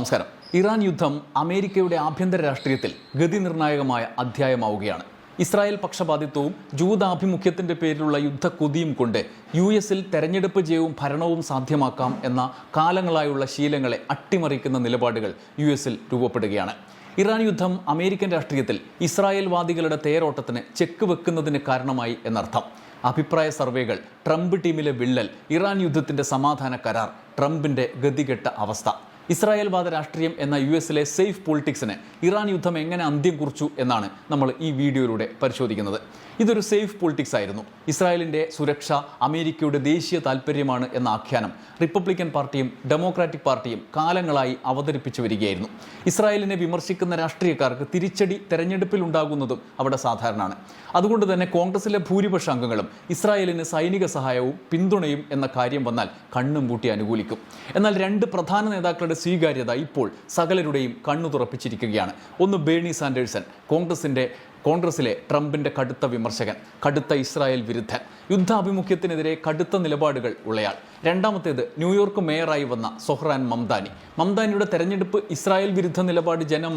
നമസ്കാരം. ഇറാൻ യുദ്ധം അമേരിക്കയുടെ ആഭ്യന്തര രാഷ്ട്രീയത്തിൽ ഗതിനിർണായകമായ അധ്യായമാവുകയാണ്. ഇസ്രായേൽ പക്ഷപാതിത്വവും ജൂതാഭിമുഖ്യത്തിൻ്റെ പേരിലുള്ള യുദ്ധക്കൊതിയും കൊണ്ട് US-ൽ തെരഞ്ഞെടുപ്പ് ജയവും ഭരണവും സാധ്യമാക്കാം എന്ന കാലങ്ങളായുള്ള ശീലങ്ങളെ അട്ടിമറിക്കുന്ന നിലപാടുകൾ US-ൽ രൂപപ്പെടുകയാണ്. ഇറാൻ യുദ്ധം അമേരിക്കൻ രാഷ്ട്രീയത്തിൽ ഇസ്രായേൽവാദികളുടെ തേരോട്ടത്തിന് ചെക്ക് വെക്കുന്നതിന് കാരണമായി എന്നർത്ഥം. അഭിപ്രായ സർവേകൾ, ട്രംപ് ടീമിലെ വിള്ളൽ, ഇറാൻ യുദ്ധത്തിൻ്റെ സമാധാന കരാർ, ട്രംപിൻ്റെ ഗതികെട്ട അവസ്ഥ, ഇസ്രായേൽവാദ രാഷ്ട്രീയം എന്ന US-ലെ സേഫ് പൊളിറ്റിക്സിന് ഇറാൻ യുദ്ധം എങ്ങനെ അന്ത്യം കുറിച്ചു എന്നാണ് നമ്മൾ ഈ വീഡിയോയിലൂടെ പരിശോധിക്കുന്നത്. ഇതൊരു സേഫ് പൊളിറ്റിക്സ് ആയിരുന്നു. ഇസ്രായേലിൻ്റെ സുരക്ഷ അമേരിക്കയുടെ ദേശീയ താൽപ്പര്യമാണ് എന്ന ആഖ്യാനം റിപ്പബ്ലിക്കൻ പാർട്ടിയും ഡെമോക്രാറ്റിക് പാർട്ടിയും കാലങ്ങളായി അവതരിപ്പിച്ചു വരികയായിരുന്നു. ഇസ്രായേലിനെ വിമർശിക്കുന്ന രാഷ്ട്രീയക്കാർക്ക് തിരിച്ചടി തെരഞ്ഞെടുപ്പിൽ ഉണ്ടാകുന്നതും അവിടെ സാധാരണയാണ്. അതുകൊണ്ട് തന്നെ കോൺഗ്രസിലെ ഭൂരിപക്ഷ അംഗങ്ങളും ഇസ്രായേലിന് സൈനിക സഹായവും പിന്തുണയും എന്ന കാര്യം വന്നാൽ കണ്ണും പൂട്ടി അനുകൂലിക്കും. എന്നാൽ രണ്ട് പ്രധാന നേതാക്കളുടെ സ്വീകാര്യത ഇപ്പോൾ സകലരുടെയും കണ്ണു തുറപ്പിച്ചിരിക്കുകയാണ്. ഒന്ന് ബേണി സാൻഡേഴ്സൺ, കോൺഗ്രസിലെ ട്രംപിൻ്റെ കടുത്ത വിമർശകൻ, കടുത്ത ഇസ്രായേൽ വിരുദ്ധൻ, യുദ്ധാഭിമുഖ്യത്തിനെതിരെ കടുത്ത നിലപാടുകൾ ഉള്ളയാൾ. രണ്ടാമത്തേത് ന്യൂയോർക്ക് മേയറായി വന്ന സൊഹ്റാൻ മംദാനി. മംദാനിയുടെ തെരഞ്ഞെടുപ്പ് ഇസ്രായേൽ വിരുദ്ധ നിലപാട് ജനം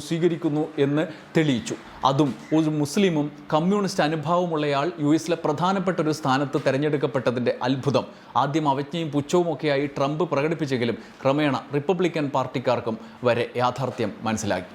സ്വീകരിക്കുന്നു എന്ന് തെളിയിച്ചു. അതും ഒരു മുസ്ലിമും കമ്മ്യൂണിസ്റ്റ് അനുഭാവമുള്ളയാൾ US-ലെ പ്രധാനപ്പെട്ട ഒരു സ്ഥാനത്ത് തെരഞ്ഞെടുക്കപ്പെട്ടതിൻ്റെ അത്ഭുതം ആദ്യം അവജ്ഞയും പുച്ഛവുമൊക്കെയായി ട്രംപ് പ്രകടിപ്പിച്ചെങ്കിലും ക്രമേണ റിപ്പബ്ലിക്കൻ പാർട്ടിക്കാർക്കും വരെ യാഥാർത്ഥ്യം മനസ്സിലാക്കി.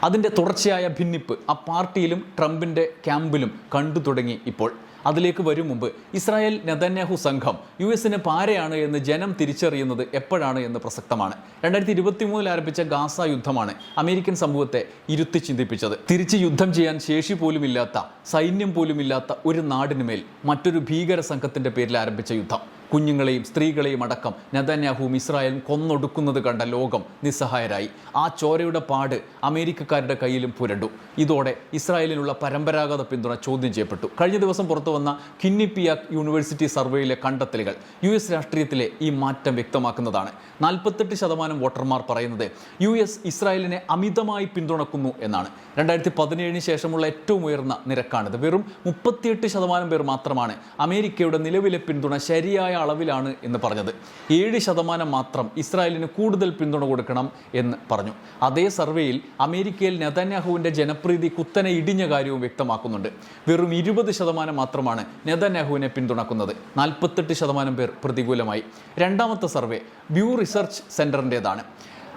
അതിൻ്റെ തുടർച്ചയായ ഭിന്നിപ്പ് ആ പാർട്ടിയിലും ട്രംപിൻ്റെ ക്യാമ്പിലും കണ്ടു തുടങ്ങി. ഇപ്പോൾ അതിലേക്ക് വരും മുമ്പ് ഇസ്രായേൽ നെതന്യാഹു സംഘം US-ന് പാരയാണ് എന്ന് ജനം തിരിച്ചറിയുന്നത് എപ്പോഴാണ് എന്ന് പ്രസക്തമാണ്. 2023 ആരംഭിച്ച ഗാസ യുദ്ധമാണ് അമേരിക്കൻ സമൂഹത്തെ ഇരുത്തി ചിന്തിപ്പിച്ചത്. തിരിച്ച് യുദ്ധം ചെയ്യാൻ ശേഷി പോലുമില്ലാത്ത, സൈന്യം പോലുമില്ലാത്ത ഒരു നാടിനുമേൽ മറ്റൊരു ഭീകര സംഘത്തിൻ്റെ പേരിൽ ആരംഭിച്ച യുദ്ധം. കുഞ്ഞുങ്ങളെയും സ്ത്രീകളെയും അടക്കം നെതന്യാഹുവും ഇസ്രായേലും കൊന്നൊടുക്കുന്നത് കണ്ട ലോകം നിസ്സഹായരായി. ആ ചോരയുടെ പാട് അമേരിക്കക്കാരുടെ കയ്യിലും പുരണ്ടു. ഇതോടെ ഇസ്രായേലിനുള്ള പരമ്പരാഗത പിന്തുണ ചോദ്യം ചെയ്യപ്പെട്ടു. കഴിഞ്ഞ ദിവസം പുറത്തു വന്ന ക്വിന്നിപ്പിയാക് യൂണിവേഴ്സിറ്റി സർവേയിലെ കണ്ടെത്തലുകൾ US രാഷ്ട്രീയത്തിലെ ഈ മാറ്റം വ്യക്തമാക്കുന്നതാണ്. 48% വോട്ടർമാർ പറയുന്നത് US ഇസ്രായേലിനെ അമിതമായി പിന്തുണക്കുന്നു എന്നാണ്. 2017 ശേഷമുള്ള ഏറ്റവും ഉയർന്ന നിരക്കാണിത്. വെറും 38% പേർ മാത്രമാണ് അമേരിക്കയുടെ നിലവിലെ പിന്തുണ ശരിയായ അളവിലാണ് എന്ന് പറഞ്ഞത്. 7% മാത്രം ഇസ്രായേലിന് കൂടുതൽ പിന്തുണ കൊടുക്കണം എന്ന് പറഞ്ഞു. അതേ സർവേയിൽ അമേരിക്കയിൽ നെതന്യാഹുവിൻ്റെ ജനപ്രീതി കുത്തനെ ഇടിഞ്ഞ കാര്യവും വ്യക്തമാക്കുന്നുണ്ട്. വെറും 20% മാത്രമാണ് നെതന്യാഹുവിനെ പിന്തുണക്കുന്നത്. 48% പേർ പ്രതികൂലമായി. രണ്ടാമത്തെ സർവേ വ്യൂ റിസർച്ച് സെൻറ്ററിൻ്റേതാണ്.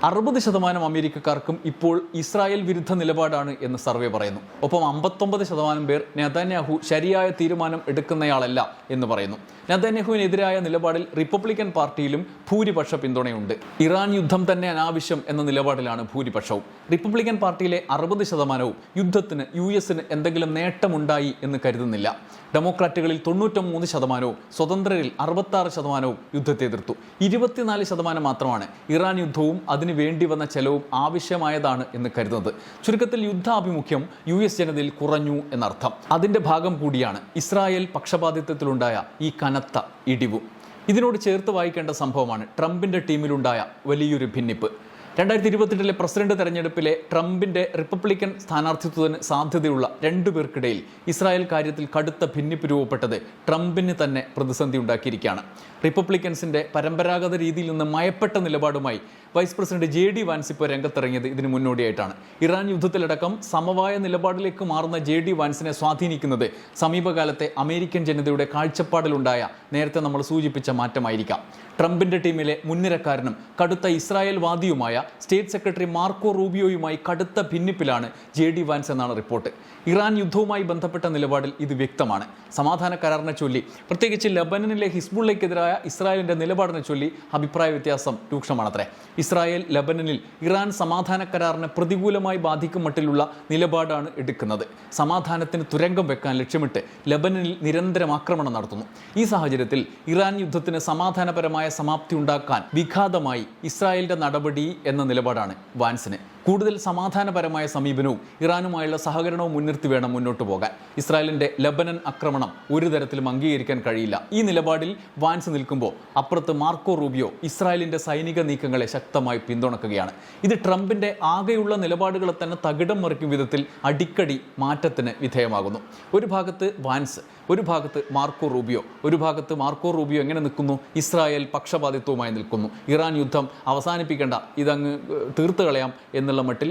60% അമേരിക്കക്കാർക്കും ഇപ്പോൾ ഇസ്രായേൽ വിരുദ്ധ നിലപാടാണ് എന്ന് സർവേ പറയുന്നു. ഒപ്പം 59% പേർ നെതന്യാഹു ശരിയായ തീരുമാനം എടുക്കുന്നയാളല്ല എന്ന് പറയുന്നു. നെതന്യാഹുവിനെതിരായ നിലപാടിൽ റിപ്പബ്ലിക്കൻ പാർട്ടിയിലും ഭൂരിപക്ഷ പിന്തുണയുണ്ട്. ഇറാൻ യുദ്ധം തന്നെ അനാവശ്യം എന്ന നിലപാടിലാണ് ഭൂരിപക്ഷവും. റിപ്പബ്ലിക്കൻ പാർട്ടിയിലെ 60%വും യുദ്ധത്തിന് US-ന് എന്തെങ്കിലും നേട്ടമുണ്ടായി എന്ന് കരുതുന്നില്ല. ഡെമോക്രാറ്റുകളിൽ 93%വും സ്വതന്ത്രരിൽ 66%വും യുദ്ധത്തെ എതിർത്തു. 24% മാത്രമാണ് ഇറാൻ യുദ്ധവും അതിന് വേണ്ടി വന്ന ചെലവും ആവശ്യമായതാണ് എന്ന് കരുതുന്നത്. ചുരുക്കത്തിൽ യുദ്ധാഭിമുഖ്യം US ജനതയിൽ കുറഞ്ഞു എന്നർത്ഥം. അതിൻ്റെ ഭാഗം കൂടിയാണ് ഇസ്രായേൽ പക്ഷപാതിത്വത്തിലുണ്ടായ ഈ കനത്ത ഇടിവും. ഇതിനോട് ചേർത്ത് വായിക്കേണ്ട സംഭവമാണ് ട്രംപിൻ്റെ ടീമിലുണ്ടായ വലിയൊരു ഭിന്നിപ്പ്. 2028 പ്രസിഡന്റ് തെരഞ്ഞെടുപ്പിലെ ട്രംപിൻ്റെ റിപ്പബ്ലിക്കൻ സ്ഥാനാർത്ഥിത്വത്തിന് സാധ്യതയുള്ള രണ്ടുപേർക്കിടയിൽ ഇസ്രായേൽ കാര്യത്തിൽ കടുത്ത ഭിന്നിപ്പ് രൂപപ്പെട്ടത് ട്രംപിന് തന്നെ പ്രതിസന്ധി ഉണ്ടാക്കിയിരിക്കുകയാണ്. റിപ്പബ്ലിക്കൻസിൻ്റെ പരമ്പരാഗത രീതിയിൽ നിന്ന് മയപ്പെട്ട നിലപാടുമായി വൈസ് പ്രസിഡന്റ് JD വാൻസ് ഇപ്പോൾ രംഗത്തിറങ്ങിയത് ഇതിന് മുന്നോടിയായിട്ടാണ്. ഇറാൻ യുദ്ധത്തിലടക്കം സമവായ നിലപാടിലേക്ക് മാറുന്ന JD വാൻസിനെ സ്വാധീനിക്കുന്നത് സമീപകാലത്തെ അമേരിക്കൻ ജനതയുടെ കാഴ്ചപ്പാടിലുണ്ടായ നേരത്തെ നമ്മൾ സൂചിപ്പിച്ച മാറ്റമായിരിക്കാം. ട്രംപിൻ്റെ ടീമിലെ മുൻനിരക്കാരനും കടുത്ത ഇസ്രായേൽ വാദിയുമായ സ്റ്റേറ്റ് സെക്രട്ടറി മാർക്കോ റൂബിയോയുമായി കടുത്ത ഭിന്നിപ്പിലാണ് JD വാൻസ് എന്നാണ് റിപ്പോർട്ട്. ഇറാൻ യുദ്ധവുമായി ബന്ധപ്പെട്ട നിലപാടിൽ ഇത് വ്യക്തമാണ്. സമാധാന കരാറിനെ ചൊല്ലി, പ്രത്യേകിച്ച് ലബനനിലെ ഹിസ്ബുള്ളയ്ക്കെതിരായ ഇസ്രായേലിൻ്റെ നിലപാടിനെ ചൊല്ലി അഭിപ്രായ വ്യത്യാസം രൂക്ഷമാണത്രേ. ഇസ്രായേൽ ലബനനിൽ ഇറാൻ സമാധാന കരാറിനെ പ്രതികൂലമായി ബാധിക്കും മട്ടിലുള്ള നിലപാടാണ് എടുക്കുന്നത്. സമാധാനത്തിന് തുരങ്കം വെക്കാൻ ലക്ഷ്യമിട്ട് ലബനനിൽ നിരന്തരം ആക്രമണം നടത്തുന്നു. ഈ സാഹചര്യത്തിൽ ഇറാൻ യുദ്ധത്തിന് സമാധാനപരമായ സമാപ്തി ഉണ്ടാക്കാൻ വിഘാതമായി ഇസ്രായേലിൻ്റെ നടപടി എന്ന നിലപാടാണ് വാൻസിന്. കൂടുതൽ സമാധാനപരമായ സമീപനവും ഇറാനുമായുള്ള സഹകരണവും മുൻനിർത്തി വേണം മുന്നോട്ട് പോകാൻ. ഇസ്രായേലിൻ്റെ ലബനൻ ആക്രമണം ഒരു തരത്തിലും അംഗീകരിക്കാൻ കഴിയില്ല. ഈ നിലപാടിൽ വാൻസ് നിൽക്കുമ്പോൾ അപ്പുറത്ത് മാർക്കോ റൂബിയോ ഇസ്രായേലിൻ്റെ സൈനിക നീക്കങ്ങളെ ശക്തമായി പിന്തുണക്കുകയാണ്. ഇത് ട്രംപിൻ്റെ ആകെയുള്ള നിലപാടുകളെ തന്നെ തകിടം മറിക്കും വിധത്തിൽ അടിക്കടി മാറ്റത്തിന് വിധേയമാകുന്നു. ഒരു ഭാഗത്ത് വാൻസ്, ഒരു ഭാഗത്ത് മാർക്കോ റൂബിയോ എങ്ങനെ നിൽക്കുന്നു? ഇസ്രായേൽ പക്ഷപാതിത്വവുമായി നിൽക്കുന്നു. ഇറാൻ യുദ്ധം അവസാനിപ്പിക്കേണ്ട, ഇതങ്ങ് തീർത്ത് കളയാം എന്നുള്ള മട്ടിൽ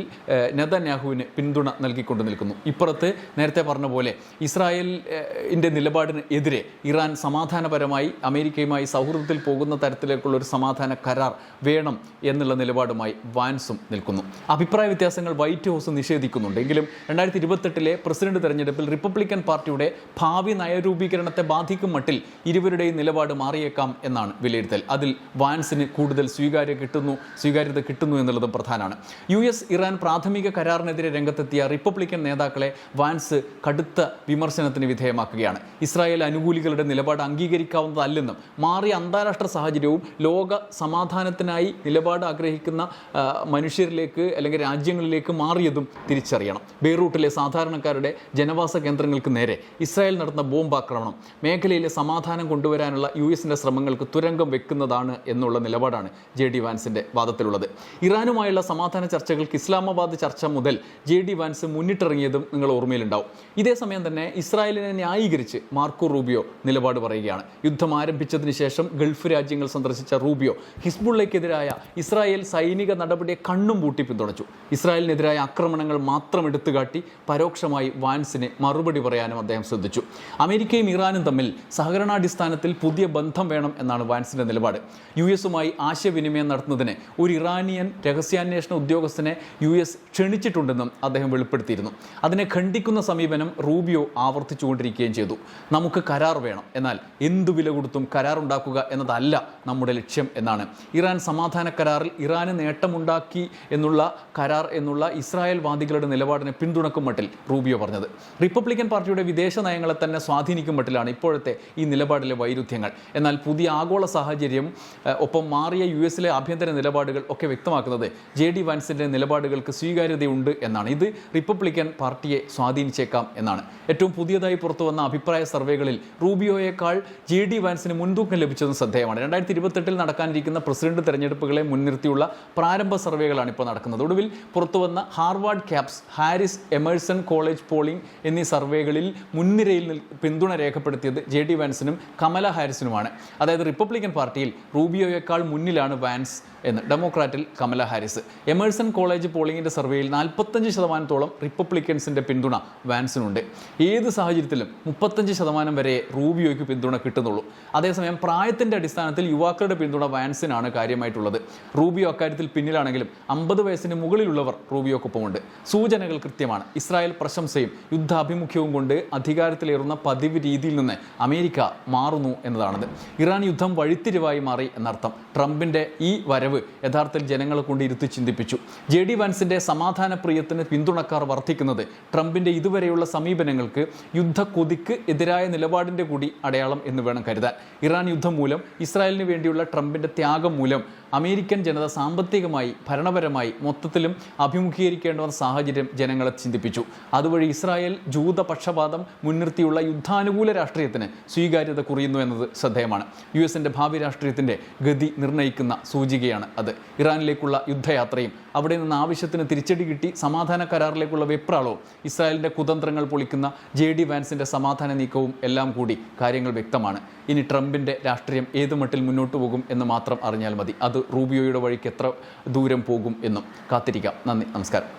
നെതന്യാഹുവിന് പിന്തുണ നൽകിക്കൊണ്ട് നിൽക്കുന്നു. ഇപ്പുറത്ത് നേരത്തെ പറഞ്ഞ പോലെ ഇസ്രായേലിൻ്റെ നിലപാടിന് എതിരെ ഇറാൻ സമാധാനപരമായി അമേരിക്കയുമായി സൗഹൃദത്തിൽ പോകുന്ന തരത്തിലേക്കുള്ള ഒരു സമാധാന കരാർ വേണം എന്നുള്ള നിലപാടുമായി വാൻസും നിൽക്കുന്നു. അഭിപ്രായ വ്യത്യാസങ്ങൾ വൈറ്റ് ഹൗസ് നിഷേധിക്കുന്നുണ്ട്. എങ്കിലും 2028 പ്രസിഡന്റ് തെരഞ്ഞെടുപ്പിൽ റിപ്പബ്ലിക്കൻ പാർട്ടിയുടെ ഭാവി നയരൂപീകരണത്തെ ബാധിക്കും മട്ടിൽ ഇരുവരുടെയും നിലപാട് മാറിയേക്കാം എന്നാണ് വിലയിരുത്തൽ. അതിൽ വാൻസിന് കൂടുതൽ സ്വീകാര്യത കിട്ടുന്നു എന്നുള്ളതും പ്രധാനമാണ്. US ഇറാൻ പ്രാഥമിക കരാറിനെതിരെ രംഗത്തെത്തിയ റിപ്പബ്ലിക്കൻ നേതാക്കളെ വാൻസ് കടുത്ത വിമർശനത്തിന് വിധേയമാക്കുകയാണ്. ഇസ്രായേൽ അനുകൂലികളുടെ നിലപാട് അംഗീകരിക്കാവുന്നതല്ലെന്നും മാറിയ അന്താരാഷ്ട്ര സാഹചര്യവും ലോക സമാധാനത്തിനായി നിലപാട് ആഗ്രഹിക്കുന്ന മനുഷ്യരിലേക്ക് അല്ലെങ്കിൽ രാജ്യങ്ങളിലേക്ക് മാറിയതും തിരിച്ചറിയണം. ബെയ്റൂട്ടിലെ സാധാരണക്കാരുടെ ജനവാസ കേന്ദ്രങ്ങൾക്ക് നേരെ ഇസ്രായേൽ നടന്ന ബോംബാക്രമണം മേഖലയിലെ സമാധാനം കൊണ്ടുവരാനുള്ള US-ന്റെ ശ്രമങ്ങൾക്ക് തുരങ്കം വെക്കുന്നതാണ് എന്നുള്ള നിലപാടാണ് JD വാൻസിൻ്റെ വാദത്തിലുള്ളത്. ഇറാനുമായുള്ള സമാധാന ചർച്ചകൾക്ക് ഇസ്ലാമാബാദ് ചർച്ച മുതൽ JD വാൻസ് മുന്നിട്ടിറങ്ങിയതും നിങ്ങൾ ഓർമ്മയിലുണ്ടാവും. ഇതേസമയം തന്നെ ഇസ്രായേലിനെ ന്യായീകരിച്ച് മാർക്കോ റൂബിയോ നിലപാട് പറയുകയാണ്. യുദ്ധം ആരംഭിച്ചതിന് ശേഷം ഗൾഫ് രാജ്യങ്ങൾ സന്ദർശിച്ച റൂബിയോ ഹിസ്ബുള്ളയ്ക്കെതിരായ ഇസ്രായേൽ സൈനിക നടപടിയെ കണ്ണും പൂട്ടി പിന്തുണച്ചു. ഇസ്രായേലിനെതിരായ ആക്രമണങ്ങൾ മാത്രം എടുത്തുകാട്ടി പരോക്ഷമായി വാൻസിന് മറുപടി പറയാനും അദ്ദേഹം ശ്രദ്ധിച്ചു. അമേരിക്കയും ഇറാനും തമ്മിൽ സഹകരണാടിസ്ഥാനത്തിൽ പുതിയ ബന്ധം വേണം എന്നാണ് വാൻസിൻ്റെ നിലപാട്. US-ഉമായി ആശയവിനിമയം നടത്തുന്നതിന് ഒരു ഇറാനിയൻ രഹസ്യാന്വേഷണ ഉദ്യോഗസ്ഥനെ US ക്ഷണിച്ചിട്ടുണ്ടെന്നും അദ്ദേഹം വെളിപ്പെടുത്തിയിരുന്നു. അതിനെ ഖണ്ഡിക്കുന്ന സമീപനം റൂബിയോ ആവർത്തിച്ചുകൊണ്ടിരിക്കുകയും ചെയ്തു. നമുക്ക് കരാർ വേണം, എന്നാൽ എന്തു വില കൊടുത്തും കരാറുണ്ടാക്കുക എന്നതല്ല നമ്മുടെ ലക്ഷ്യം എന്നാണ് ഇറാൻ സമാധാന കരാറിൽ ഇറാന് നേട്ടമുണ്ടാക്കി എന്നുള്ള ഇസ്രായേൽ വാദികളുടെ നിലപാടിനെ പിന്തുണക്കും മട്ടിൽ റൂബിയോ പറഞ്ഞത്. റിപ്പബ്ലിക്കൻ പാർട്ടിയുടെ വിദേശ നയങ്ങളെ തന്നെ സ്വാധീനിക്കും മട്ടിലാണ് ഇപ്പോഴത്തെ ഈ നിലപാടിലെ വൈരുദ്ധ്യങ്ങൾ. എന്നാൽ പുതിയ ആഗോള സാഹചര്യം ഒപ്പം മാറിയ US-ലെ ആഭ്യന്തര നിലപാടുകൾ ഒക്കെ വ്യക്തമാക്കുന്നത് JD വാൻസിൻ്റെ നിലപാടുകൾക്ക് സ്വീകാര്യതയുണ്ട് എന്നാണ്. ഇത് റിപ്പബ്ലിക്കൻ പാർട്ടിയെ സ്വാധീനിച്ചേക്കാം എന്നാണ്. ഏറ്റവും പുതിയതായി പുറത്തുവന്ന അഭിപ്രായ സർവേകളിൽ റൂബിയോയേക്കാൾ JD വാൻസിന് മുൻതൂക്കം ലഭിച്ചതും ശ്രദ്ധേയമാണ്. 2028 നടക്കാനിരിക്കുന്ന പ്രസിഡന്റ് തെരഞ്ഞെടുപ്പുകളെ മുൻനിർത്തിയുള്ള പ്രാരംഭ സർവേകളാണ് ഇപ്പോൾ നടക്കുന്നത്. ഒടുവിൽ പുറത്തുവന്ന Harvard CAPS, Harris Emerson college polling എന്നീ സർവേകളിൽ മുൻനിരയിൽ പിന്തുണ രേഖപ്പെടുത്തിയത് JD വാൻസിനും കമല ഹാരിസിനുമാണ്. അതായത് റിപ്പബ്ലിക്കൻ പാർട്ടിയിൽ റൂബിയോയേക്കാൾ മുന്നിലാണ് വാൻസ് എന്ന്, ഡെമോക്രാറ്റിൽ കമല ഹാരിസ്. എമേഴ്സൺ കോളേജ് പോളിംഗിൻ്റെ സർവേയിൽ 45% റിപ്പബ്ലിക്കൻസിൻ്റെ പിന്തുണ വാൻസിനുണ്ട്. ഏത് സാഹചര്യത്തിലും 35% വരെ റൂബിയോയ്ക്ക് പിന്തുണ കിട്ടുന്നുള്ളൂ. അതേസമയം പ്രായത്തിൻ്റെ അടിസ്ഥാനത്തിൽ യുവാക്കളുടെ പിന്തുണ വാൻസിനാണ് കാര്യമായിട്ടുള്ളത്. റൂബിയോ അക്കാര്യത്തിൽ പിന്നിലാണെങ്കിലും 50 വയസ്സിന് മുകളിലുള്ളവർ റൂബിയോക്കൊപ്പമുണ്ട്. സൂചനകൾ കൃത്യമാണ്. ഇസ്രായേൽ പ്രശംസയും യുദ്ധാഭിമുഖ്യവും കൊണ്ട് അധികാരത്തിലേറുന്ന പതിവ് രീതിയിൽ നിന്ന് അമേരിക്ക മാറുന്നു എന്നതാണത്. ഇറാൻ യുദ്ധം വഴിത്തിരിവായി മാറി എന്നർത്ഥം. ട്രംപിൻ്റെ ഈ വരവ് യഥാർത്ഥത്തിൽ ജനങ്ങളെ കൊണ്ട് ഇരുത്തി ചിന്തിപ്പിച്ചു. JD വാൻസിൻ്റെ സമാധാന പ്രിയത്തിന് പിന്തുണക്കാർ വർദ്ധിക്കുന്നത് ട്രംപിൻ്റെ ഇതുവരെയുള്ള സമീപനങ്ങൾക്ക് യുദ്ധക്കൊതിക്ക് എതിരായ നിലപാടിൻ്റെ കൂടി അടയാളം എന്ന് വേണം കരുതാൻ. ഇറാൻ യുദ്ധം മൂലം, ഇസ്രായേലിന് വേണ്ടിയുള്ള ട്രംപിൻ്റെ ത്യാഗം മൂലം അമേരിക്കൻ ജനത സാമ്പത്തികമായി ഭരണപരമായി മൊത്തത്തിലും അഭിമുഖീകരിക്കേണ്ട സാഹചര്യം ജനങ്ങളെ ചിന്തിപ്പിച്ചു. അതുവഴി ഇസ്രായേൽ ജൂത പക്ഷപാതം മുൻനിർത്തിയുള്ള യുദ്ധാനുകൂല രാഷ്ട്രീയത്തിന് സ്വീകാര്യത കുറയുന്നു എന്നത് ശ്രദ്ധേയമാണ്. US-ന്റെ ഭാവി രാഷ്ട്രീയത്തിൻ്റെ ഗതി നിർണ്ണയിക്കുന്ന സൂചികയാണ് അത്. ഇറാനിലേക്കുള്ള യുദ്ധയാത്രയും അവിടെ നിന്ന് ആവശ്യത്തിന് തിരിച്ചടി കിട്ടി സമാധാന കരാറിലേക്കുള്ള വെപ്രാളവും ഇസ്രായേലിൻ്റെ കുതന്ത്രങ്ങൾ പൊളിക്കുന്ന JD വാൻസിൻ്റെ സമാധാന നീക്കവും എല്ലാം കൂടി കാര്യങ്ങൾ വ്യക്തമാണ്. ഇനി ട്രംപിൻ്റെ രാഷ്ട്രീയം ഏത് മട്ടിൽ മുന്നോട്ട് പോകും എന്ന് മാത്രം അറിഞ്ഞാൽ മതി. അത് റൂബിയോയുടെ വഴിക്ക് എത്ര ദൂരം പോകും എന്നും കാത്തിരിക്കാം. നന്ദി, നമസ്കാരം.